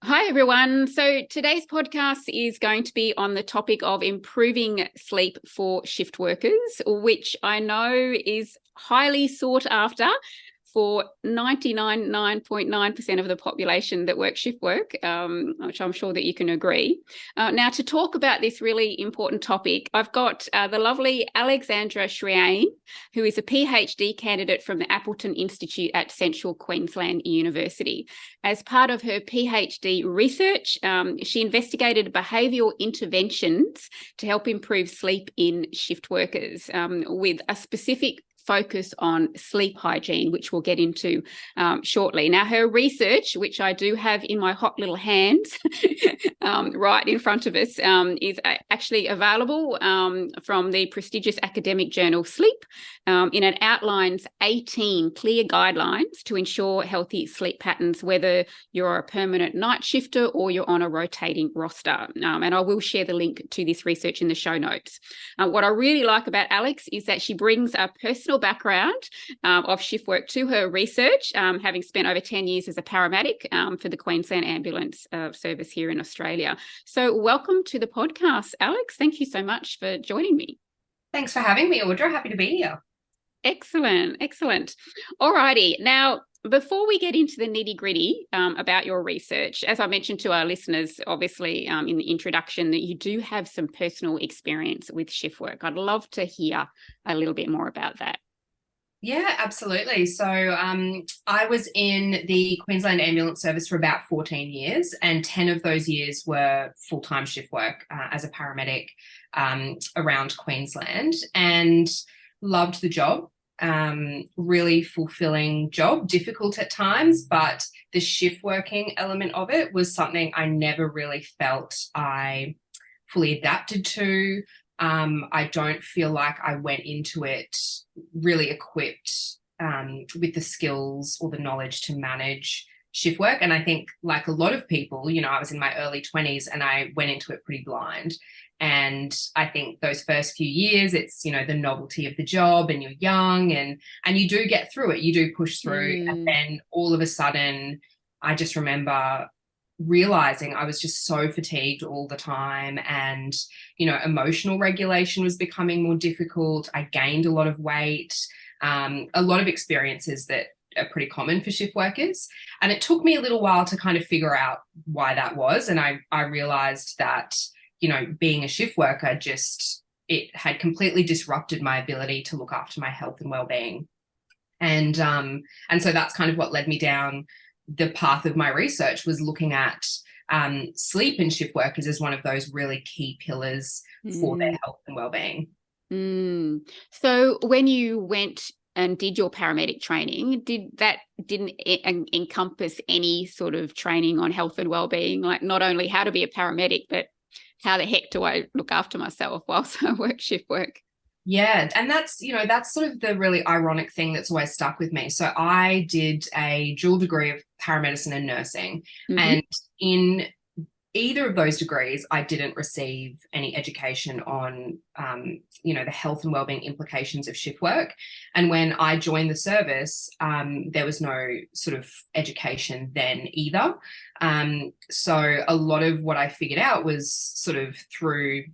Hi, everyone. So today's podcast is going to be on the topic of improving sleep for shift workers, which I know is highly sought after for 99.9% of the population that work shift work, which I'm sure that you can agree. Now, to talk about this really important topic, I've got the lovely Alexandra Shriane, who is a PhD candidate from the Appleton Institute at Central Queensland University. As part of her PhD research, she investigated behavioural interventions to help improve sleep in shift workers, with a specific focus on sleep hygiene, which we'll get into shortly. Now, her research, which I do have in my hot little hands right in front of us, is actually available from the prestigious academic journal Sleep, and it outlines 18 clear guidelines to ensure healthy sleep patterns, whether you're a permanent night shifter or you're on a rotating roster. And I will share the link to this research in the show notes. What I really like about Alex is that she brings a personal background of shift work to her research, having spent over 10 years as a paramedic for the Queensland Ambulance Service here in Australia. So welcome to the podcast, Alex. Thank you so much for joining me. Thanks for having me, Audra. Happy to be here. Excellent. All righty. Now, before we get into the nitty-gritty about your research, as I mentioned to our listeners, obviously, in the introduction, that you do have some personal experience with shift work. I'd love to hear a little bit more about that. Yeah, absolutely. So I was in the Queensland Ambulance Service for about 14 years, and 10 of those years were full-time shift work as a paramedic around Queensland, and loved the job. Really fulfilling job, difficult at times, but the shift working element of it was something I never really felt I fully adapted to. I don't feel like I went into it really equipped with the skills or the knowledge to manage shift work. And I think, like a lot of people, I was in my early 20s and I went into it pretty blind. And I think those first few years, it's, the novelty of the job, and you're young, and you do get through it. You do push through. And then all of a sudden, I just remember realizing I was just so fatigued all the time, and emotional regulation was becoming more difficult. I gained a lot of weight, a lot of experiences that are pretty common for shift workers, and it took me a little while to kind of figure out why that was. And I realized that being a shift worker, it had completely disrupted my ability to look after my health and well-being. And so that's kind of what led me down the path of my research, was looking at sleep in shift workers as one of those really key pillars for their health and well-being. So when you went and did your paramedic training, didn't encompass any sort of training on health and well-being, like not only how to be a paramedic, but how the heck do I look after myself whilst I work shift work? Yeah, and that's sort of the really ironic thing that's always stuck with me. So I did a dual degree of paramedicine and nursing, and in either of those degrees, I didn't receive any education on, the health and wellbeing implications of shift work. And when I joined the service, there was no sort of education then either. So a lot of what I figured out was sort of through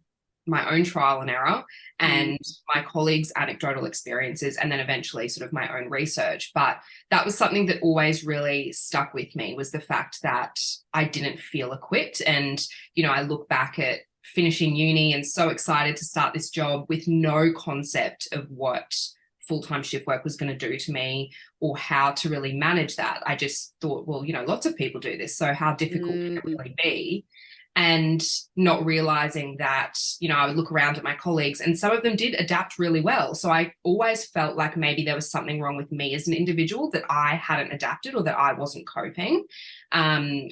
my own trial and error and my colleagues' anecdotal experiences, and then eventually sort of my own research. But that was something that always really stuck with me, was the fact that I didn't feel equipped. And, I look back at finishing uni and so excited to start this job with no concept of what full-time shift work was going to do to me or how to really manage that. I just thought, well, lots of people do this, so how difficult can it really be? And not realizing that, I would look around at my colleagues and some of them did adapt really well. So I always felt like maybe there was something wrong with me as an individual, that I hadn't adapted or that I wasn't coping,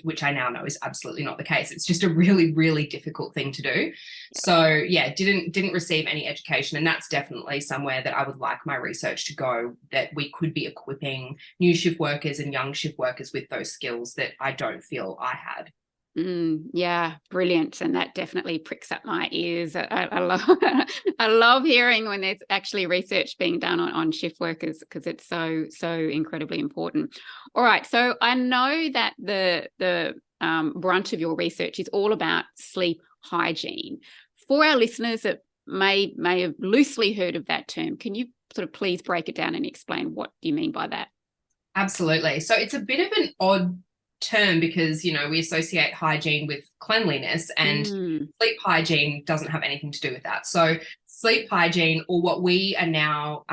which I now know is absolutely not the case. It's just a really, really difficult thing to do. So yeah, didn't receive any education. And that's definitely somewhere that I would like my research to go, that we could be equipping new shift workers and young shift workers with those skills that I don't feel I had. Yeah, brilliant. And that definitely pricks up my ears. I love I love hearing when there's actually research being done on shift workers, because it's so incredibly important. All right. So I know that the brunt of your research is all about sleep hygiene. For our listeners that may have loosely heard of that term, can you sort of please break it down and explain what you mean by that? Absolutely. So it's a bit of an odd term because, we associate hygiene with cleanliness, and sleep hygiene doesn't have anything to do with that. So sleep hygiene, or what we are now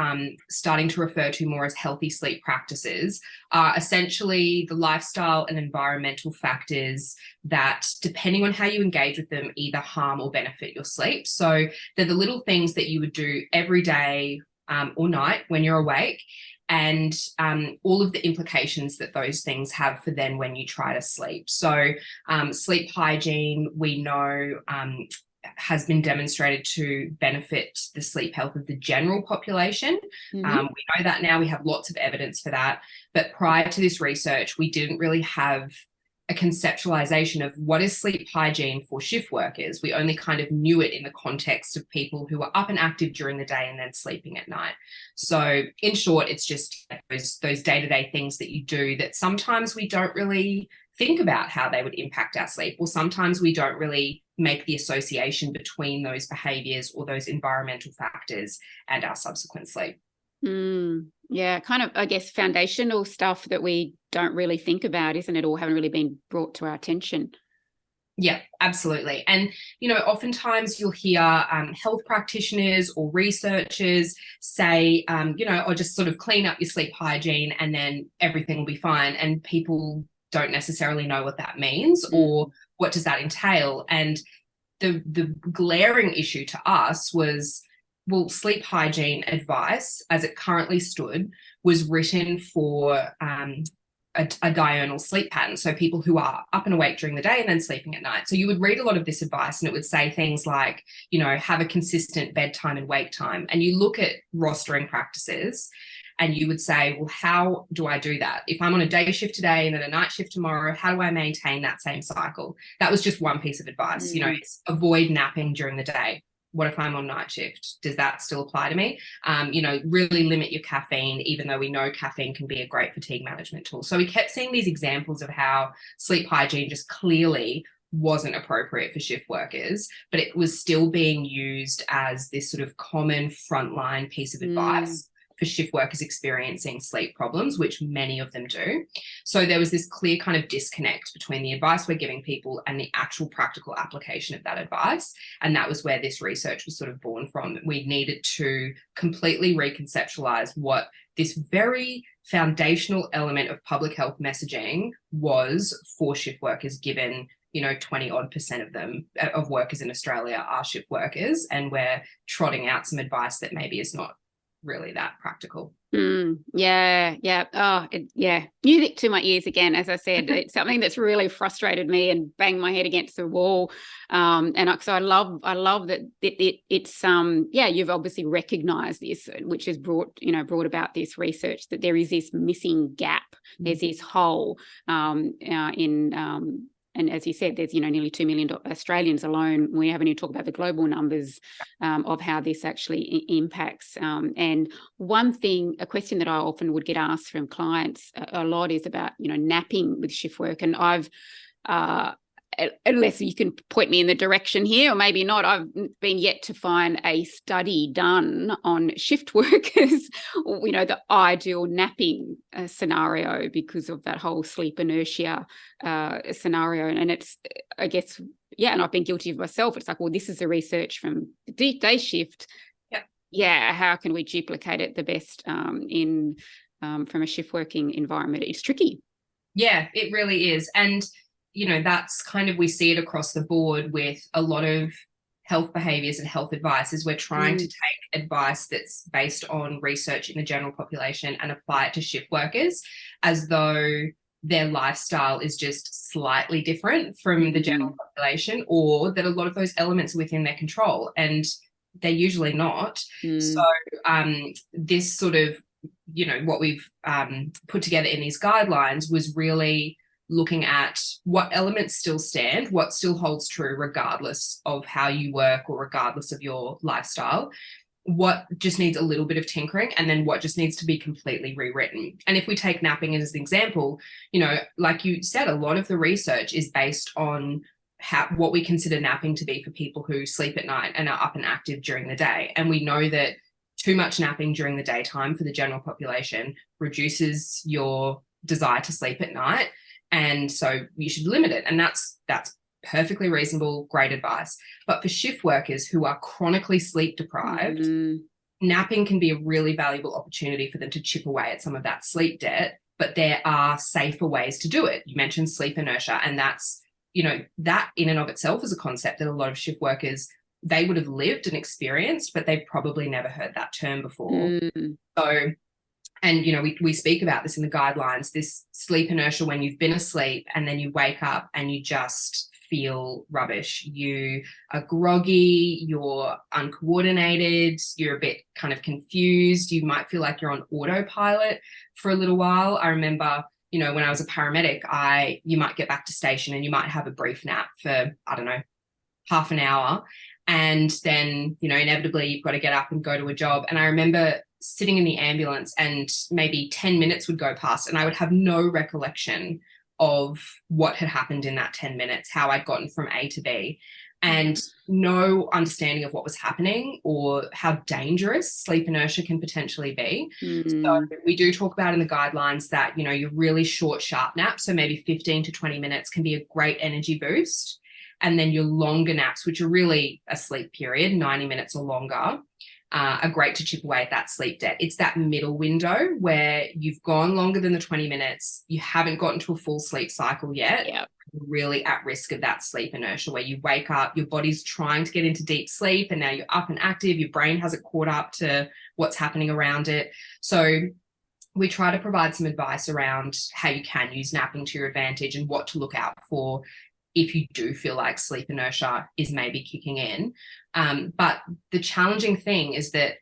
starting to refer to more as healthy sleep practices, are essentially the lifestyle and environmental factors that, depending on how you engage with them, either harm or benefit your sleep. So they're the little things that you would do every day or night when you're awake, and all of the implications that those things have for then when you try to sleep. So sleep hygiene, we know, has been demonstrated to benefit the sleep health of the general population. We know that now. We have lots of evidence for that. But prior to this research, we didn't really have a conceptualization of what is sleep hygiene for shift workers. We only kind of knew it in the context of people who are up and active during the day and then sleeping at night. So in short, it's just those day-to-day things that you do that sometimes we don't really think about how they would impact our sleep, or sometimes we don't really make the association between those behaviors or those environmental factors and our subsequent sleep. Yeah, kind of, I guess, foundational stuff that we don't really think about, isn't it, or haven't really been brought to our attention. Yeah, absolutely. And, oftentimes you'll hear health practitioners or researchers say, or just sort of clean up your sleep hygiene and then everything will be fine. And people don't necessarily know what that means or what does that entail. And the glaring issue to us was, well, sleep hygiene advice, as it currently stood, was written for a diurnal sleep pattern. So people who are up and awake during the day and then sleeping at night. So you would read a lot of this advice and it would say things like, have a consistent bedtime and wake time. And you look at rostering practices and you would say, well, how do I do that? If I'm on a day shift today and then a night shift tomorrow, how do I maintain that same cycle? That was just one piece of advice. It's avoid napping during the day. What if I'm on night shift? Does that still apply to me? Really limit your caffeine, even though we know caffeine can be a great fatigue management tool. So we kept seeing these examples of how sleep hygiene just clearly wasn't appropriate for shift workers, but it was still being used as this sort of common frontline piece of advice for shift workers experiencing sleep problems, which many of them do. So there was this clear kind of disconnect between the advice we're giving people and the actual practical application of that advice. And that was where this research was sort of born from. We needed to completely reconceptualize what this very foundational element of public health messaging was for shift workers, given 20 odd % of them, of workers in Australia, are shift workers, and we're trotting out some advice that maybe is not really that practical. Yeah. Music to my ears again. As I said, it's something that's really frustrated me and banged my head against the wall. So I love that it's you've obviously recognised this, which has brought about this research, that there is this missing gap. There's this hole and as you said, there's nearly 2 million Australians alone. We haven't even talked about the global numbers of how this actually impacts. And a question that I often would get asked from clients a lot is about napping with shift work. And I've unless you can point me in the direction here, or maybe not, I've been yet to find a study done on shift workers, the ideal napping scenario, because of that whole sleep inertia scenario. And it's, I guess, and I've been guilty of myself. It's like, well, this is the research from the day shift. Yeah, how can we duplicate it the best from a shift working environment? It's tricky. Yeah, it really is. And that's kind of, we see it across the board with a lot of health behaviours and health advice, is we're trying to take advice that's based on research in the general population and apply it to shift workers as though their lifestyle is just slightly different from the general population, or that a lot of those elements are within their control, and they're usually not. So this sort of, what we've put together in these guidelines was really looking at what elements still stand, what still holds true regardless of how you work or regardless of your lifestyle, what just needs a little bit of tinkering, and then what just needs to be completely rewritten. And if we take napping as an example, like you said, a lot of the research is based on what we consider napping to be for people who sleep at night and are up and active during the day. And we know that too much napping during the daytime for the general population reduces your desire to sleep at night. And so you should limit it. And that's perfectly reasonable, great advice. But for shift workers who are chronically sleep deprived, napping can be a really valuable opportunity for them to chip away at some of that sleep debt. But there are safer ways to do it. You mentioned sleep inertia, and that's, that in and of itself is a concept that a lot of shift workers, they would have lived and experienced, but they've probably never heard that term before. So, and, we speak about this in the guidelines, this sleep inertia when you've been asleep and then you wake up and you just feel rubbish. You are groggy, you're uncoordinated, you're a bit kind of confused. You might feel like you're on autopilot for a little while. I remember, when I was a paramedic, you might get back to station and you might have a brief nap for, I don't know, half an hour. And then, inevitably you've got to get up and go to a job. And I remember sitting in the ambulance and maybe 10 minutes would go past and I would have no recollection of what had happened in that 10 minutes, how I'd gotten from A to B, and no understanding of what was happening or how dangerous sleep inertia can potentially be. So we do talk about in the guidelines that, your really short, sharp naps, so maybe 15 to 20 minutes can be a great energy boost. And then your longer naps, which are really a sleep period, 90 minutes or longer, are great to chip away at that sleep debt. It's that middle window where you've gone longer than the 20 minutes, you haven't gotten to a full sleep cycle yet, you're really at risk of that sleep inertia where you wake up, your body's trying to get into deep sleep and now you're up and active, your brain hasn't caught up to what's happening around it. So we try to provide some advice around how you can use napping to your advantage and what to look out for if you do feel like sleep inertia is maybe kicking in. But the challenging thing is that,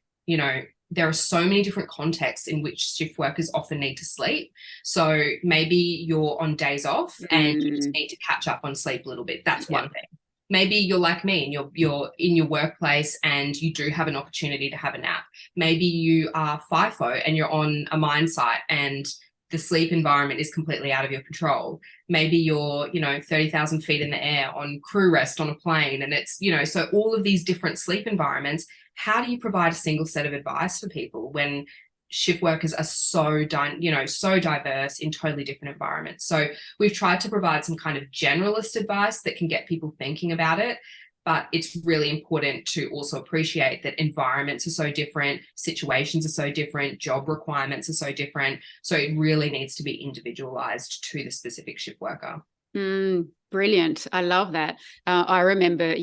there are so many different contexts in which shift workers often need to sleep. So maybe you're on days off and you just need to catch up on sleep a little bit. That's one thing. Maybe you're like me and you're in your workplace and you do have an opportunity to have a nap. Maybe you are FIFO and you're on a mine site and the sleep environment is completely out of your control. Maybe you're, 30,000 feet in the air on crew rest on a plane. And it's, so all of these different sleep environments, how do you provide a single set of advice for people when shift workers are so diverse in totally different environments? So we've tried to provide some kind of generalist advice that can get people thinking about it. But it's really important to also appreciate that environments are so different, situations are so different, job requirements are so different. So it really needs to be individualized to the specific shift worker. Brilliant. I love that. I remember,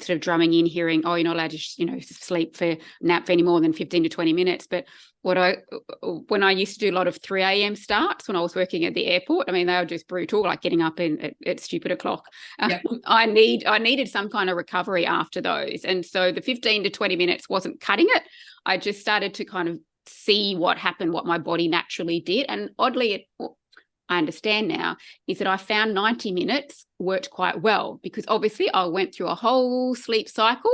sort of drumming in, hearing, you're not allowed to, nap for any more than 15 to 20 minutes. But when I used to do a lot of 3 a.m. starts when I was working at the airport, they were just brutal, like getting up at stupid o'clock. I needed some kind of recovery after those. And so the 15 to 20 minutes wasn't cutting it. I just started to kind of see what happened, what my body naturally did. And oddly, I understand now, is that I found 90 minutes worked quite well because obviously I went through a whole sleep cycle,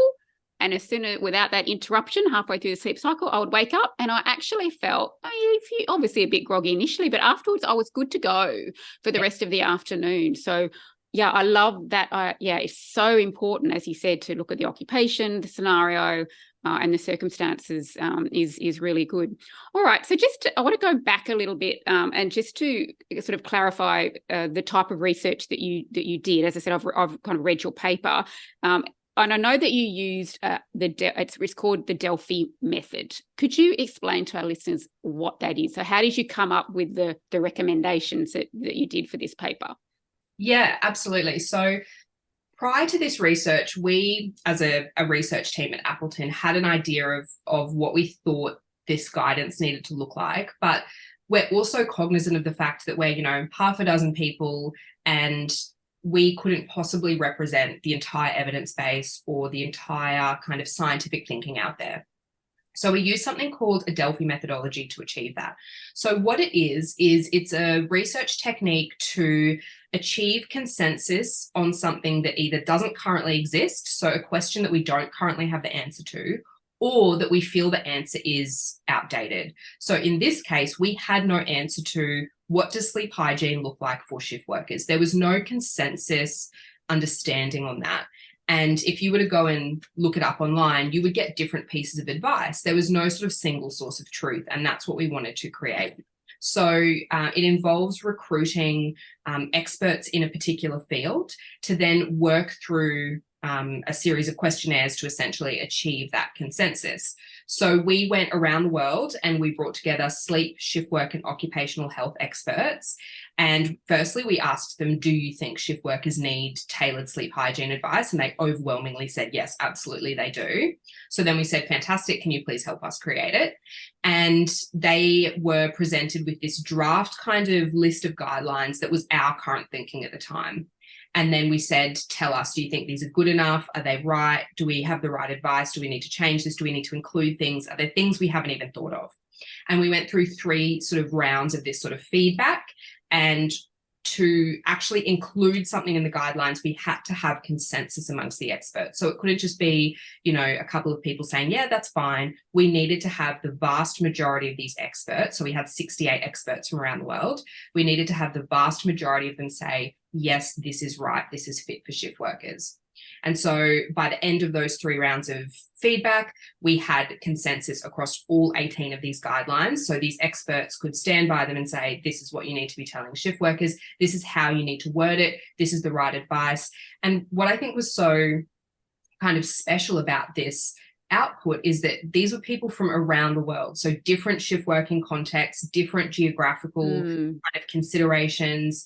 and as soon as, without that interruption halfway through the sleep cycle, I would wake up and I actually felt obviously a bit groggy initially, but afterwards I was good to go for the rest of the afternoon. So I love that. It's so important, as you said, to look at the occupation, the scenario, and the circumstances is really good. All right, so I want to go back a little bit and just to sort of clarify the type of research that you did. As I said, I've kind of read your paper, and I know that you used it's called the Delphi method. Could you explain to our listeners what that is? So how did you come up with the recommendations that you did for this paper? Yeah, absolutely. So prior to this research, we, as a research team at Appleton, had an idea of what we thought this guidance needed to look like. But we're also cognizant of the fact that we're, half a dozen people and we couldn't possibly represent the entire evidence base or the entire kind of scientific thinking out there. So we use something called a Delphi methodology to achieve that. So what it is it's a research technique to achieve consensus on something that either doesn't currently exist, so a question that we don't currently have the answer to, or that we feel the answer is outdated. So in this case, we had no answer to what does sleep hygiene look like for shift workers. There was no consensus understanding on that. And if you were to go and look it up online, you would get different pieces of advice. There was no sort of single source of truth, and that's what we wanted to create. So it involves recruiting experts in a particular field to then work through a series of questionnaires to essentially achieve that consensus. So we went around the world and we brought together sleep, shift work, and occupational health experts. And firstly, we asked them, do you think shift workers need tailored sleep hygiene advice? And they overwhelmingly said, yes, absolutely, they do. So then we said, fantastic, can you please help us create it? And they were presented with this draft kind of list of guidelines that was our current thinking at the time. And then we said, tell us, do you think these are good enough? Are they right? Do we have the right advice? Do we need to change this? Do we need to include things? Are there things we haven't even thought of? And we went through 3 sort of rounds of this sort of feedback. And to actually include something in the guidelines, we had to have consensus amongst the experts. So it couldn't just be, you know, a couple of people saying, yeah, that's fine. We needed to have the vast majority of these experts. So we had 68 experts from around the world. We needed to have the vast majority of them say, yes, this is right. This is fit for shift workers. And so by the end of those 3 rounds of feedback, we had consensus across all 18 of these guidelines. So these experts could stand by them and say, this is what you need to be telling shift workers. This is how you need to word it. This is the right advice. And what I think was so kind of special about this output is that these were people from around the world. So different shift working contexts, different geographical kind of considerations,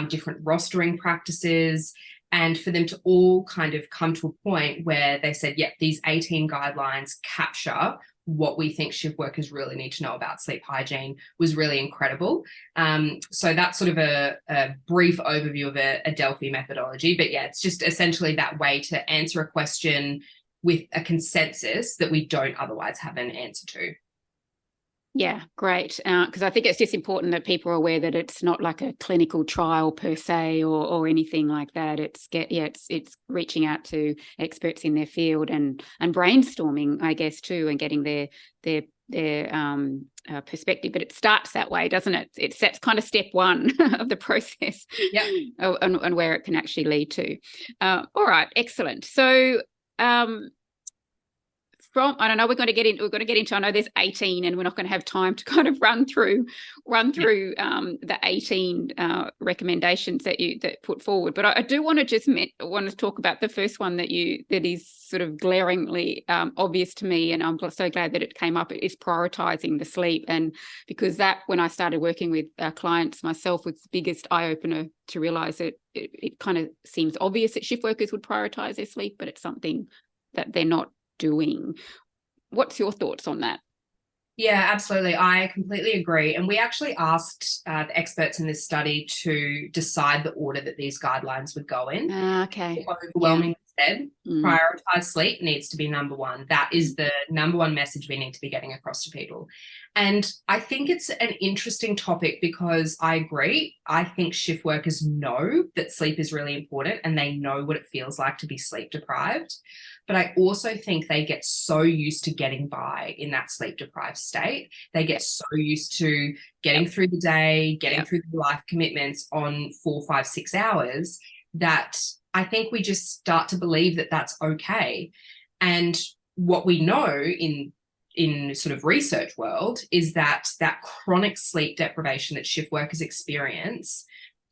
different rostering practices. And for them to all kind of come to a point where they said, yep, these 18 guidelines capture what we think shift workers really need to know about sleep hygiene was really incredible. So that's sort of a brief overview of a Delphi methodology. But yeah, it's just essentially that way to answer a question with a consensus that we don't otherwise have an answer to. Yeah, great. Because I think it's just important that people are aware that it's not like a clinical trial per se or anything like that. It's reaching out to experts in their field and brainstorming, I guess, too, and getting their perspective. But it starts that way, doesn't it? It sets kind of step 1 of the process, and where it can actually lead to. All right, excellent. So. I don't know, we're going to get into, I know there's 18 and we're not going to have time to kind of run through the 18 recommendations that put forward. But I do want to just talk about the first one that is sort of glaringly obvious to me, and I'm so glad that it came up, is prioritizing the sleep. And because that, when I started working with clients myself, was the biggest eye-opener to realize that it kind of seems obvious that shift workers would prioritize their sleep, but it's something that they're not doing. What's your thoughts on that? Yeah, absolutely. I completely agree. And we actually asked the experts in this study to decide the order that these guidelines would go in. Okay. Overwhelmingly said, prioritize sleep needs to be number 1. That is the number 1 message we need to be getting across to people. And I think it's an interesting topic because I agree. I think shift workers know that sleep is really important and they know what it feels like to be sleep deprived. But I also think they get so used to getting by in that sleep deprived state. They get so used to getting through the day, getting through the life commitments on 4, 5, 6 hours that I think we just start to believe that that's okay. And what we know in sort of research world is that chronic sleep deprivation that shift workers experience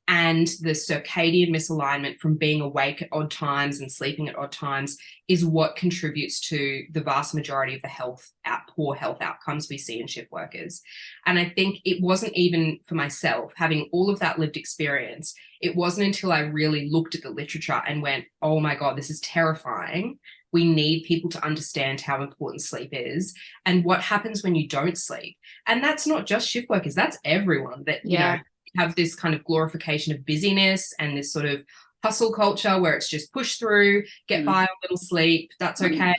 and the circadian misalignment from being awake at odd times and sleeping at odd times is what contributes to the vast majority of the poor health outcomes we see in shift workers. And I think it wasn't even for myself, having all of that lived experience, it wasn't until I really looked at the literature and went, oh my God, this is terrifying. We need people to understand how important sleep is and what happens when you don't sleep. And that's not just shift workers, that's everyone that, you know, have this kind of glorification of busyness and this sort of hustle culture where it's just push through, get by on little sleep, that's okay.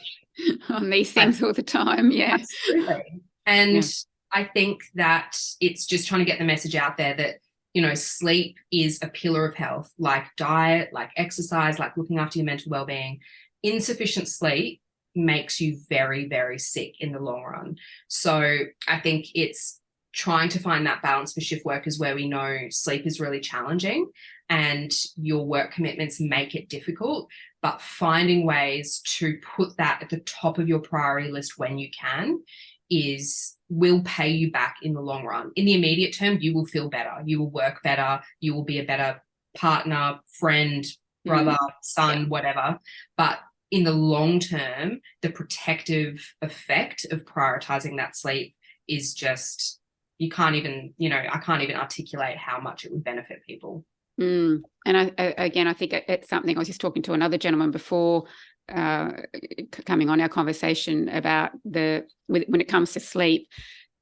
On these things all the time, yeah. Absolutely. And I think that it's just trying to get the message out there that, you know, sleep is a pillar of health, like diet, like exercise, like looking after your mental well-being. Insufficient sleep makes you very, very sick in the long run. So I think it's trying to find that balance for shift workers where we know sleep is really challenging and your work commitments make it difficult, but finding ways to put that at the top of your priority list when you can will pay you back in the long run. In the immediate term, you will feel better, you will work better, you will be a better partner, friend, brother, son, whatever. But in the long term, the protective effect of prioritizing that sleep is just, I can't even articulate how much it would benefit people. And I think it's something, I was just talking to another gentleman before coming on our conversation about when it comes to sleep.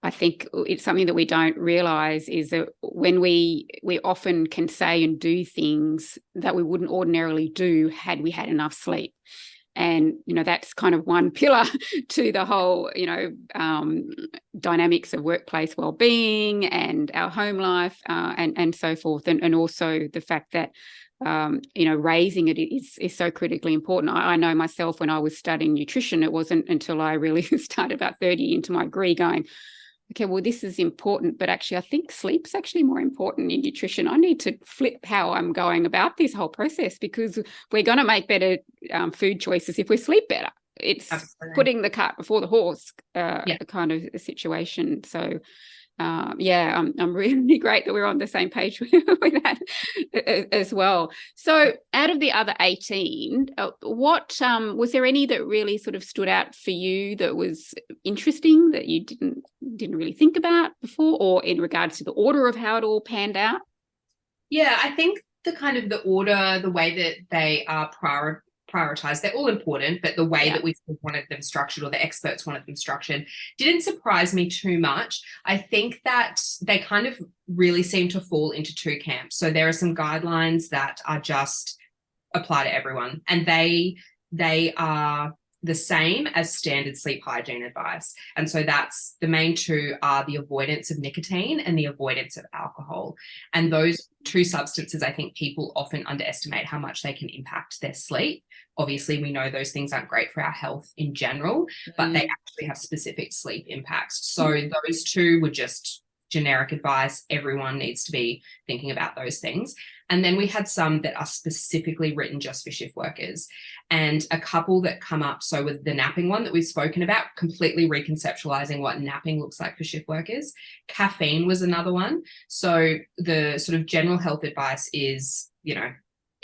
I think it's something that we don't realize is that when we often can say and do things that we wouldn't ordinarily do had we had enough sleep. And, that's kind of one pillar to the whole, dynamics of workplace well-being and our home life and so forth. And also the fact that, raising it is so critically important. I know myself when I was studying nutrition, it wasn't until I really started about 30 into my degree going, okay, well, this is important, but actually I think sleep's actually more important in nutrition. I need to flip how I'm going about this whole process because we're going to make better food choices if we sleep better. It's Absolutely. Putting the cart before the horse kind of situation. So, I'm really great that we're on the same page with that as well. So out of the other 18, what was there any that really sort of stood out for you that was interesting that you didn't really think about before, or in regards to the order of how it all panned out? Yeah, I think the order, the way that they are prioritized, they're all important, but the way that we wanted them structured, or the experts wanted them structured, didn't surprise me too much. I think that they kind of really seem to fall into two camps. So there are some guidelines that are just apply to everyone, and they are the same as standard sleep hygiene advice. And so that's the main two are the avoidance of nicotine and the avoidance of alcohol. And those two substances, I think people often underestimate how much they can impact their sleep. Obviously, we know those things aren't great for our health in general, but they actually have specific sleep impacts. So those two were just generic advice. Everyone needs to be thinking about those things. And then we had some that are specifically written just for shift workers, and a couple that come up. So with the napping one that we've spoken about, completely reconceptualizing what napping looks like for shift workers. Caffeine was another one. So the sort of general health advice is,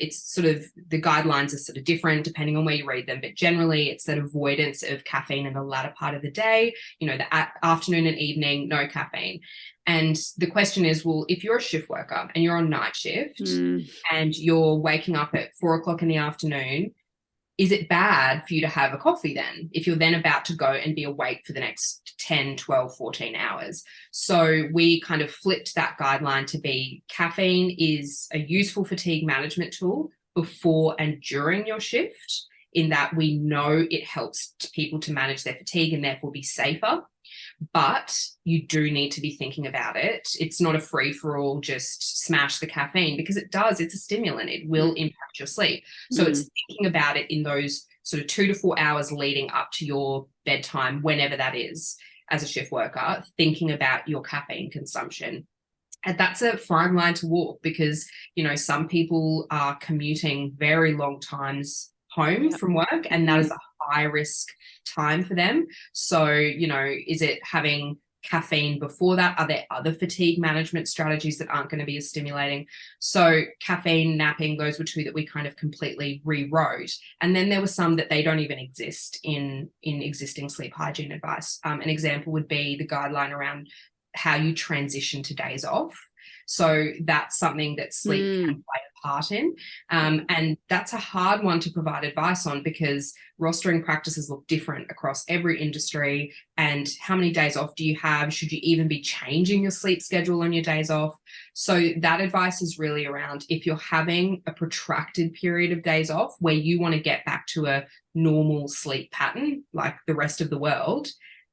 it's sort of, the guidelines are sort of different depending on where you read them, but generally it's that avoidance of caffeine in the latter part of the day, the afternoon and evening, no caffeine. And the question is, well, if you're a shift worker and you're on night shift and you're waking up at 4:00 in the afternoon, is it bad for you to have a coffee then, if you're then about to go and be awake for the next 10, 12, 14 hours? So we kind of flipped that guideline to be caffeine is a useful fatigue management tool before and during your shift, in that we know it helps people to manage their fatigue and therefore be safer. But you do need to be thinking about it. It's not a free-for-all, just smash the caffeine, because it does. It's a stimulant. It will impact your sleep. So it's thinking about it in those sort of 2 to 4 hours leading up to your bedtime, whenever that is, as a shift worker, thinking about your caffeine consumption. And that's a fine line to walk, because, some people are commuting very long times home from work, and that is a high risk time for them. So, is it having caffeine before that? Are there other fatigue management strategies that aren't going to be as stimulating? So caffeine, napping, those were two that we kind of completely rewrote. And then there were some that they don't even exist in existing sleep hygiene advice. An example would be the guideline around how you transition to days off. So that's something that sleep can play a part in. And that's a hard one to provide advice on, because rostering practices look different across every industry. And how many days off do you have? Should you even be changing your sleep schedule on your days off? So that advice is really around, if you're having a protracted period of days off where you want to get back to a normal sleep pattern like the rest of the world,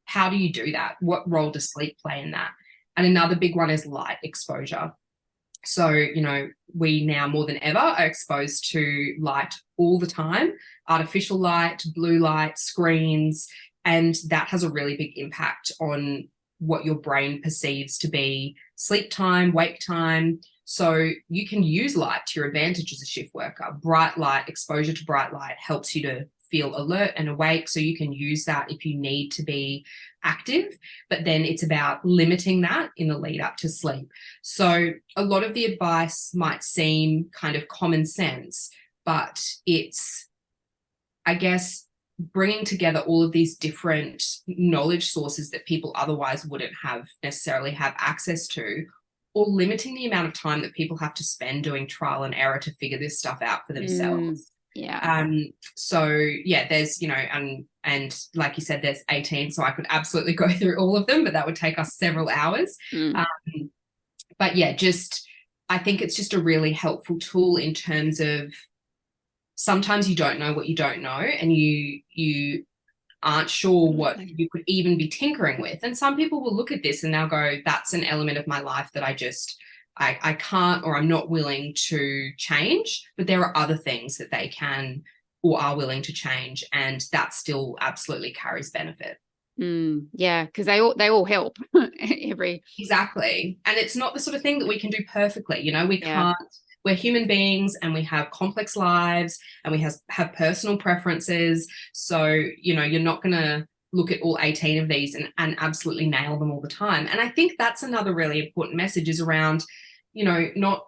how do you do that? What role does sleep play in that? And another big one is light exposure. So, we now more than ever are exposed to light all the time, artificial light, blue light, screens, and that has a really big impact on what your brain perceives to be sleep time, wake time. So you can use light to your advantage as a shift worker. Bright light, exposure to bright light helps you to feel alert and awake. So you can use that if you need to be active, but then it's about limiting that in the lead up to sleep. So a lot of the advice might seem kind of common sense, but it's, I guess, bringing together all of these different knowledge sources that people otherwise wouldn't necessarily have access to, or limiting the amount of time that people have to spend doing trial and error to figure this stuff out for themselves. So yeah, there's, and like you said, there's 18, so I could absolutely go through all of them, but that would take us several hours. But yeah, I think it's just a really helpful tool in terms of sometimes you don't know what you don't know, and you aren't sure what you could even be tinkering with. And some people will look at this and they'll go, that's an element of my life that I can't, or I'm not willing to change, but there are other things that they can or are willing to change, and that still absolutely carries benefit. Yeah, because they all help. Exactly. And it's not the sort of thing that we can do perfectly. We can't. We're human beings and we have complex lives and we have personal preferences. So, you're not going to look at all 18 of these and absolutely nail them all the time. And I think that's another really important message, is around, not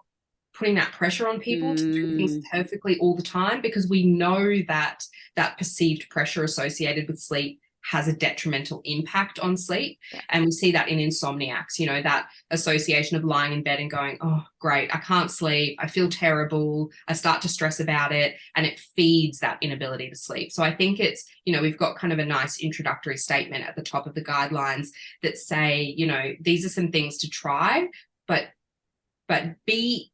putting that pressure on people to do things perfectly all the time, because we know that that perceived pressure associated with sleep has a detrimental impact on sleep. And we see that in insomniacs, that association of lying in bed and going, oh, great, I can't sleep, I feel terrible, I start to stress about it, and it feeds that inability to sleep. So I think it's, we've got kind of a nice introductory statement at the top of the guidelines that say, these are some things to try, but be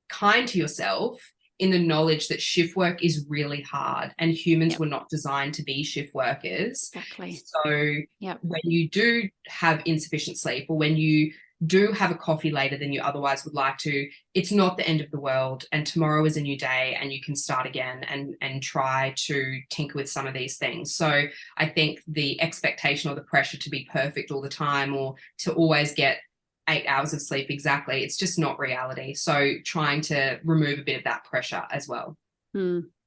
kind to yourself in the knowledge that shift work is really hard, and humans were not designed to be shift workers. Exactly. So when you do have insufficient sleep, or when you do have a coffee later than you otherwise would like to, it's not the end of the world, and tomorrow is a new day and you can start again and try to tinker with some of these things. So I think the expectation or the pressure to be perfect all the time, or to always get 8 hours of sleep exactly, it's just not reality. So trying to remove a bit of that pressure as well.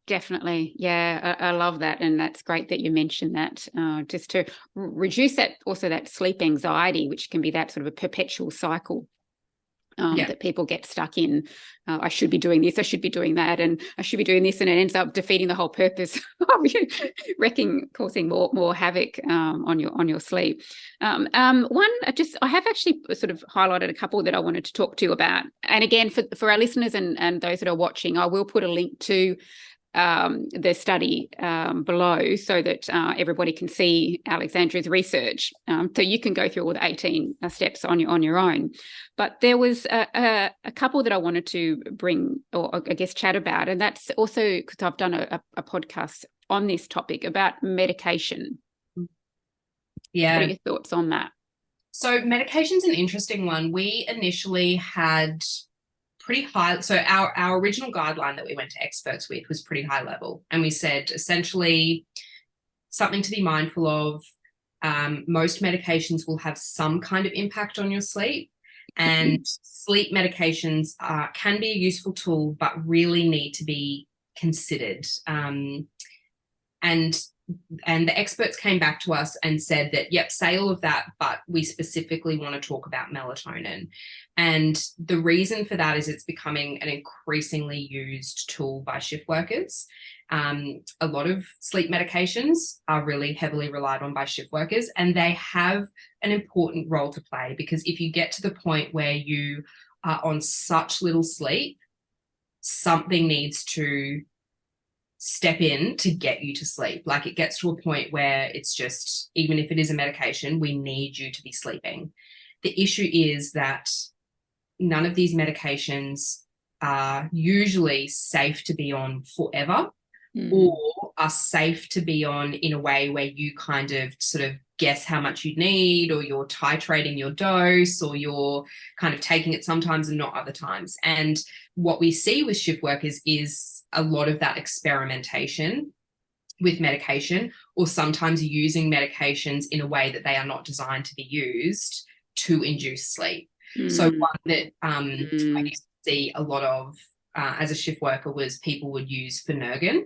Definitely. Yeah, I love that. And that's great that you mentioned that, just to reduce that sleep anxiety, which can be that sort of a perpetual cycle that people get stuck in. I should be doing this, I should be doing that, and I should be doing this, and it ends up defeating the whole purpose of causing more havoc on your sleep. I have actually sort of highlighted a couple that I wanted to talk to you about. And again, for our listeners and those that are watching, I will put a link to the study below, so that everybody can see Alexandra's research. So you can go through all the 18 steps on your own. But there was a couple that I wanted to bring, or I guess chat about, and that's also because I've done a podcast on this topic about medication. Yeah. What are your thoughts on that? So medication's an interesting one. We initially had pretty high. So our original guideline that we went to experts with was pretty high level. And we said essentially something to be mindful of. Most medications will have some kind of impact on your sleep. And sleep medications can be a useful tool, but really need to be considered. And the experts came back to us and said that, yep, say all of that, but we specifically want to talk about melatonin. And the reason for that is it's becoming an increasingly used tool by shift workers. A lot of sleep medications are really heavily relied on by shift workers, and they have an important role to play, because if you get to the point where you are on such little sleep, something needs to step in to get you to sleep. Like, it gets to a point where it's just, even if it is a medication, we need you to be sleeping. The issue is that none of these medications are usually safe to be on forever. or are safe to be on in a way where you kind of sort of guess how much you need, or you're titrating your dose, or you're kind of taking it sometimes and not other times. And what we see with shift workers is a lot of that experimentation with medication, or sometimes using medications in a way that they are not designed to be used to induce sleep. So one that I used to see a lot of as a shift worker was people would use Phenergan.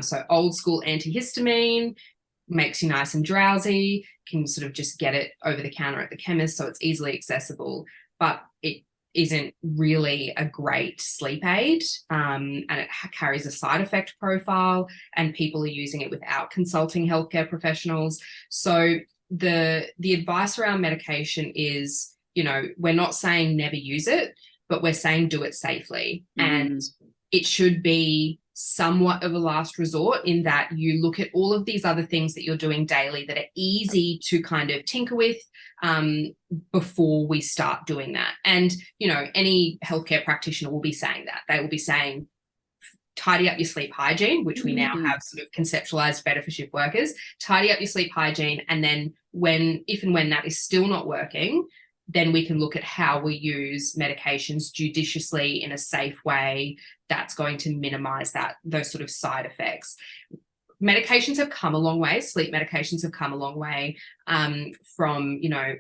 So old school antihistamine, makes you nice and drowsy, can sort of just get it over the counter at the chemist, so it's easily accessible, but it isn't really a great sleep aid, and it carries a side effect profile, and people are using it without consulting healthcare professionals. So the advice around medication is, you know, we're not saying never use it, but we're saying do it safely. And it should be somewhat of a last resort, in that you look at all of these other things that you're doing daily that are easy to kind of tinker with before we start doing that. And, you know, any healthcare practitioner will be saying that. They will be saying, tidy up your sleep hygiene, which we now have sort of conceptualized better for shift workers. Tidy up your sleep hygiene. And then if and when that is still not working, then we can look at how we use medications judiciously in a safe way that's going to minimize those sort of side effects. Medications have come a long way. Sleep medications have come a long way from, you know,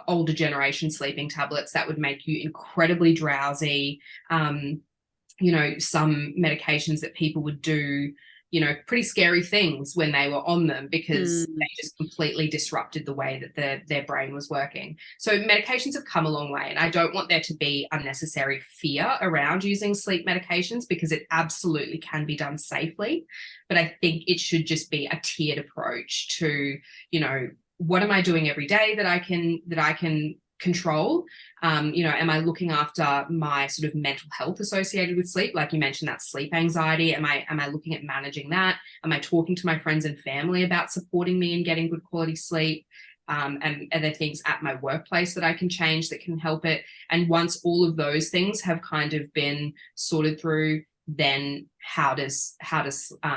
older generation sleeping tablets that would make you incredibly drowsy. You know, some medications that people would do, you know, pretty scary things when they were on them, because they just completely disrupted the way that their brain was working. So medications have come a long way, and I don't want there to be unnecessary fear around using sleep medications, because it absolutely can be done safely. But I think it should just be a tiered approach to, you know, what am I doing every day that I can control? You know, am I looking after my sort of mental health associated with sleep? Like you mentioned, that sleep anxiety. Am I looking at managing that? Am I talking to my friends and family about supporting me in getting good quality sleep? And are there things at my workplace that I can change that can help it? And once all of those things have kind of been sorted through, then how does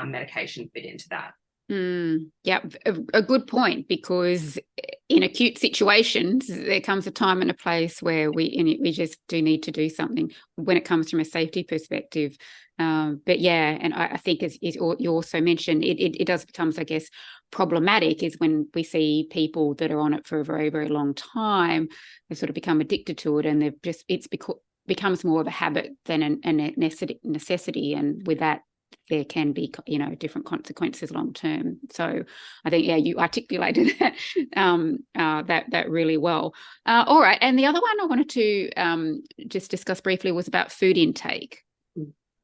medication fit into that? Yeah, a good point, because in acute situations, there comes a time and a place where we just do need to do something when it comes from a safety perspective. But yeah, and I think as you also mentioned, it does becomes, I guess, problematic is when we see people that are on it for a very, very long time, they sort of become addicted to it, and they've just becomes more of a habit than a necessity, and with that, there can be, you know, different consequences long term. So I think, yeah, you articulated that really well. All right, and the other one I wanted to just discuss briefly was about food intake.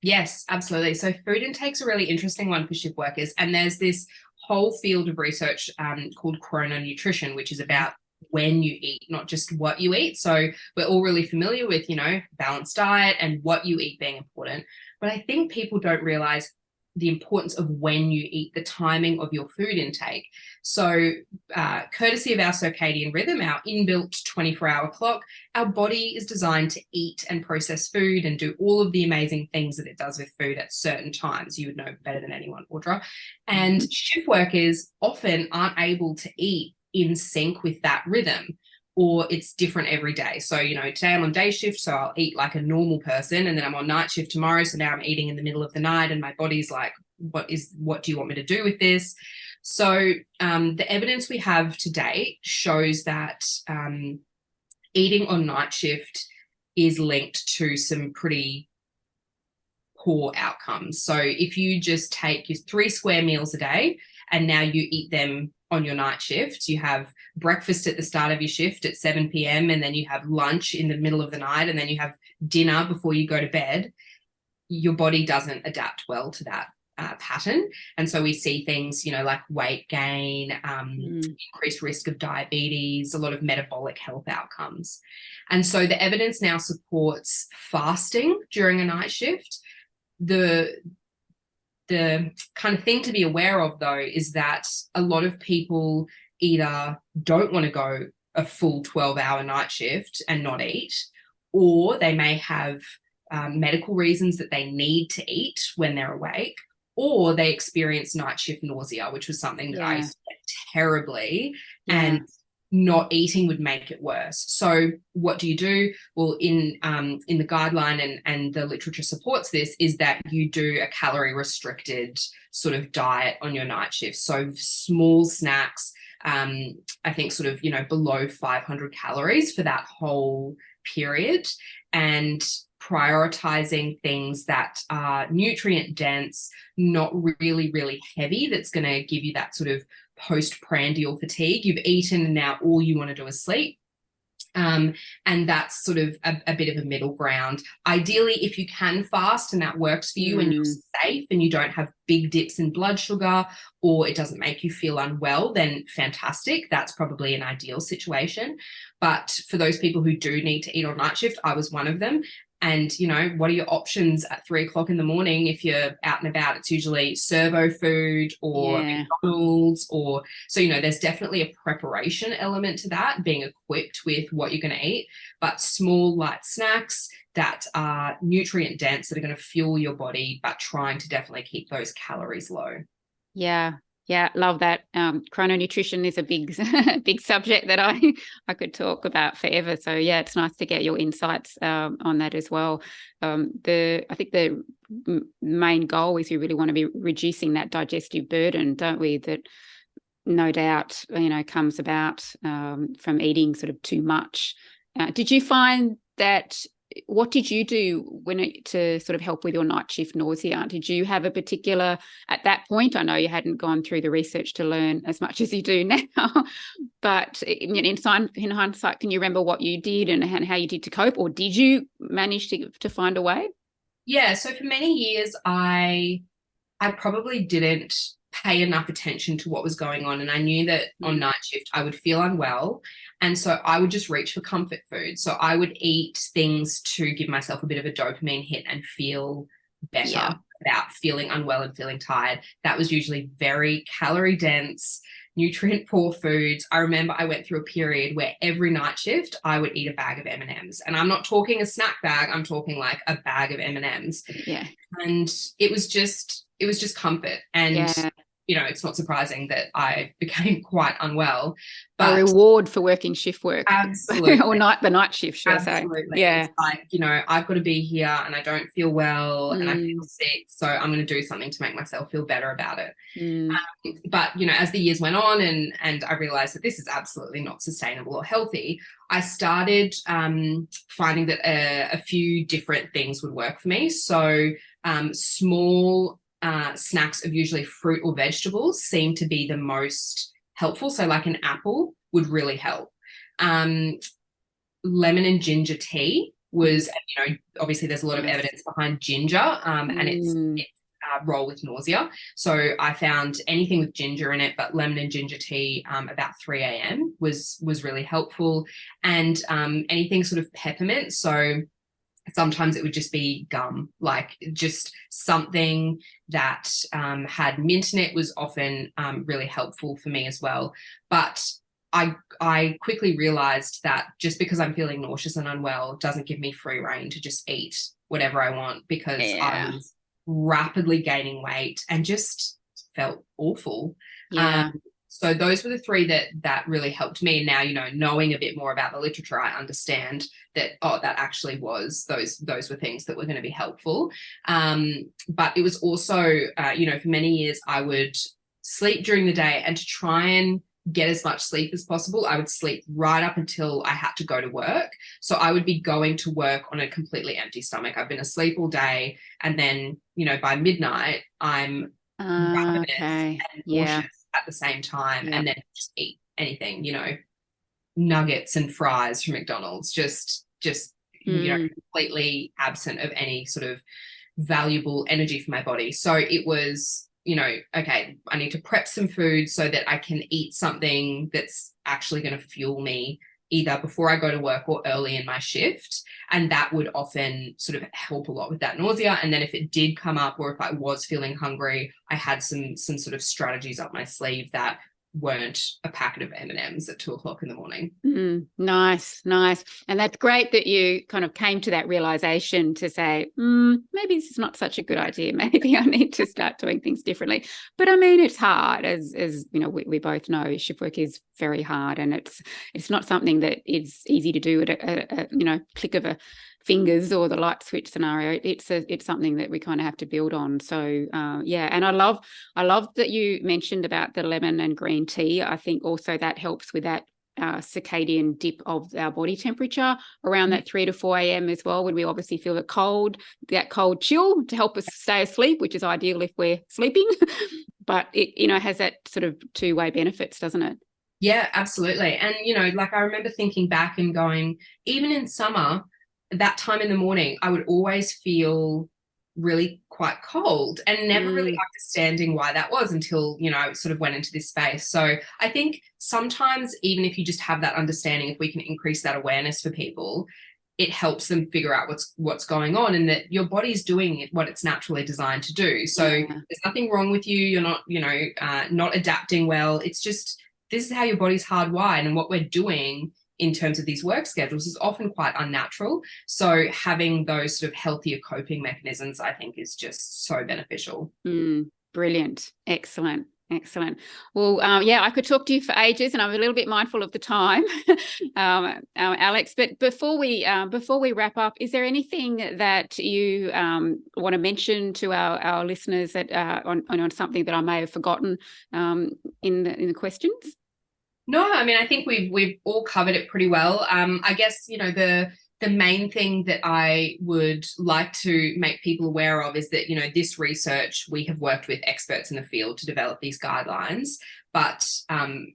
Yes, absolutely. So food intake's a really interesting one for shift workers, and there's this whole field of research called chrononutrition, which is about when you eat, not just what you eat. So we're all really familiar with, you know, balanced diet and what you eat being important. But I think people don't realize the importance of when you eat, the timing of your food intake. So courtesy of our circadian rhythm, our inbuilt 24-hour clock, our body is designed to eat and process food and do all of the amazing things that it does with food at certain times. You would know better than anyone, Audra. And shift workers often aren't able to eat in sync with that rhythm, or it's different every day. So, you know, today I'm on day shift, so I'll eat like a normal person, and then I'm on night shift tomorrow, so now I'm eating in the middle of the night, and my body's like, what do you want me to do with this? So the evidence we have to date shows that eating on night shift is linked to some pretty poor outcomes. So if you just take your 3 square meals a day, and now you eat them on your night shift, you have breakfast at the start of your shift at 7 p.m, and then you have lunch in the middle of the night, and then you have dinner before you go to bed, your body doesn't adapt well to that pattern. And so we see things, you know, like weight gain, increased risk of diabetes, a lot of metabolic health outcomes. And so the evidence now supports fasting during a night shift. The kind of thing to be aware of, though, is that a lot of people either don't want to go a full 12-hour night shift and not eat, or they may have medical reasons that they need to eat when they're awake, or they experience night shift nausea, which was something that I used to get terribly, and not eating would make it worse. So what do you do? Well, in the guideline, and the literature supports this, is that you do a calorie restricted sort of diet on your night shift. So small snacks, I think sort of, below 500 calories for that whole period, and prioritizing things that are nutrient dense, not really, really heavy, that's going to give you that sort of postprandial fatigue. You've eaten and now all you want to do is sleep. And that's sort of a bit of a middle ground. Ideally, if you can fast and that works for you and you're safe and you don't have big dips in blood sugar, or it doesn't make you feel unwell, then fantastic. That's probably an ideal situation. But for those people who do need to eat on night shift, I was one of them. And, what are your options at 3 o'clock in the morning? If you're out and about, it's usually servo food or McDonald's, or so, there's definitely a preparation element to that, being equipped with what you're going to eat, but small light snacks that are nutrient dense, that are going to fuel your body, but trying to definitely keep those calories low. Yeah, love that. Chrononutrition is a big, big subject that I could talk about forever. So yeah, it's nice to get your insights on that as well. I think the main goal is we really want to be reducing that digestive burden, don't we? That no doubt, comes about from eating sort of too much. Did you find that? What did you do to sort of help with your night shift nausea? Did you have a particular, at that point, I know you hadn't gone through the research to learn as much as you do now, but in hindsight, can you remember what you did and how you did to cope, or did you manage to find a way? Yeah, so for many years, I probably didn't pay enough attention to what was going on. And I knew that on night shift, I would feel unwell. And so I would just reach for comfort food. So I would eat things to give myself a bit of a dopamine hit and feel better about feeling unwell and feeling tired. That was usually very calorie dense, nutrient poor foods. I remember I went through a period where every night shift I would eat a bag of M&Ms. And I'm not talking a snack bag, I'm talking like a bag of M&Ms. Yeah. And it was just comfort. And it's not surprising that I became quite unwell. But a reward for working shift work. Absolutely. Or the night shift, should Absolutely. I say. Yeah. It's like, I've got to be here and I don't feel well and I feel sick. So I'm going to do something to make myself feel better about it. But, as the years went on and I realized that this is absolutely not sustainable or healthy, I started finding that a few different things would work for me. So small snacks of usually fruit or vegetables seem to be the most helpful. So like an apple would really help. Lemon and ginger tea was, obviously there's a lot of evidence behind ginger and its role with nausea. So I found anything with ginger in it, but lemon and ginger tea about 3 a.m. was really helpful. And anything sort of peppermint. So sometimes it would just be gum, like just something that had mint in it was often really helpful for me as well. But I quickly realized that just because I'm feeling nauseous and unwell doesn't give me free rein to just eat whatever I want, because I was rapidly gaining weight and just felt awful. So those were the three that really helped me. Now, knowing a bit more about the literature, I understand that, that actually was, those were things that were going to be helpful. But it was also, for many years, I would sleep during the day, and to try and get as much sleep as possible, I would sleep right up until I had to go to work. So I would be going to work on a completely empty stomach. I've been asleep all day. And then, by midnight, I'm ravenous and nauseous at the same time, and then just eat anything, nuggets and fries from McDonald's, just completely absent of any sort of valuable energy for my body. So it was, okay, I need to prep some food so that I can eat something that's actually going to fuel me either before I go to work or early in my shift. And that would often sort of help a lot with that nausea. And then if it did come up, or if I was feeling hungry, I had some sort of strategies up my sleeve that weren't a packet of M&Ms at 2:00 in the morning. Nice. And that's great that you kind of came to that realization to say, maybe this is not such a good idea. Maybe I need to start doing things differently. But I mean, it's hard, as we both know, shift work is very hard, and it's not something that is easy to do at a click of a fingers or the light switch scenario. It's something that we kind of have to build on. So and I love that you mentioned about the lemon and green tea. I think also that helps with that circadian dip of our body temperature around that 3 to 4 a.m. as well, when we obviously feel that cold chill to help us stay asleep, which is ideal if we're sleeping. But it has that sort of two-way benefits, doesn't it? Yeah, absolutely. And like I remember thinking back and going, even in summer, that time in the morning, I would always feel really quite cold, and never really understanding why that was until, I sort of went into this space. So I think sometimes, even if you just have that understanding, if we can increase that awareness for people, it helps them figure out what's going on, and that your body's doing what it's naturally designed to do. So there's nothing wrong with you. You're not, not adapting well. It's just, this is how your body's hardwired, and what we're doing in terms of these work schedules is often quite unnatural. So having those sort of healthier coping mechanisms, I think, is just so beneficial. Brilliant. Excellent. Well, I could talk to you for ages, and I'm a little bit mindful of the time, Alex. But before we wrap up, is there anything that you want to mention to our listeners that on something that I may have forgotten in the questions? No, I mean, I think we've all covered it pretty well. I guess, the main thing that I would like to make people aware of is that, this research, we have worked with experts in the field to develop these guidelines. But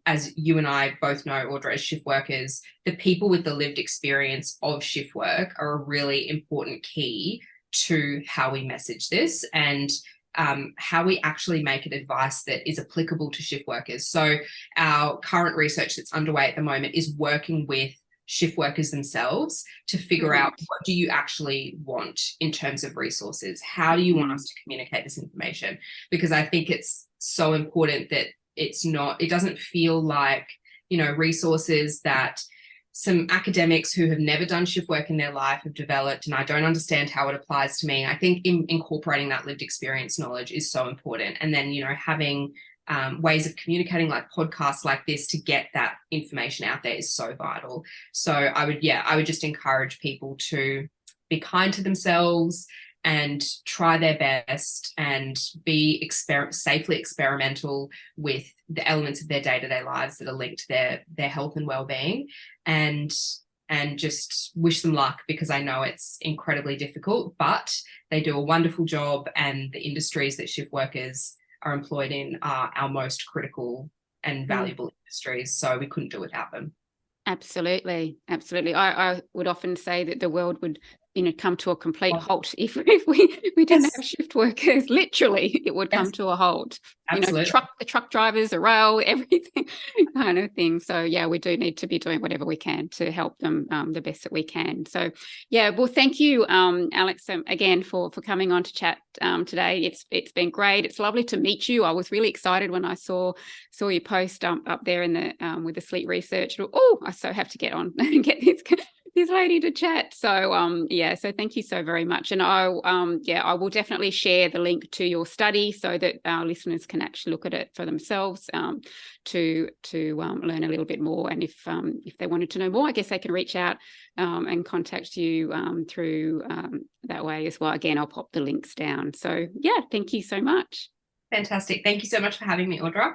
as you and I both know, Audra, as shift workers, the people with the lived experience of shift work are a really important key to how we message this, and how we actually make it advice that is applicable to shift workers. So our current research that's underway at the moment is working with shift workers themselves to figure out, what do you actually want in terms of resources? How do you want us to communicate this information? Because I think it's so important that it doesn't feel like, resources that some academics who have never done shift work in their life have developed, and I don't understand how it applies to me. I think incorporating that lived experience knowledge is so important. And then, having ways of communicating, like podcasts like this, to get that information out there is so vital. So I would just encourage people to be kind to themselves and try their best and be safely experimental with the elements of their day-to-day lives that are linked to their health and well-being, and just wish them luck, because I know it's incredibly difficult, but they do a wonderful job, and the industries that shift workers are employed in are our most critical and valuable industries, so we couldn't do without them. Absolutely. I would often say that the world would come to a complete halt if we didn't have shift workers. Literally, it would come to a halt. Absolutely. The truck drivers, the rail, everything kind of thing. So we do need to be doing whatever we can to help them the best that we can. So well, thank you, Alex, again for coming on to chat today. It's been great. It's lovely to meet you. I was really excited when I saw your post up there in the with the sleep research. I so have to get on and get this lady to chat. So so thank you so very much. And I will definitely share the link to your study so that our listeners can actually look at it for themselves to learn a little bit more. And if they wanted to know more, I guess they can reach out and contact you through that way as well. Again, I'll pop the links down. So thank you so much. Fantastic. Thank you so much for having me, Audra.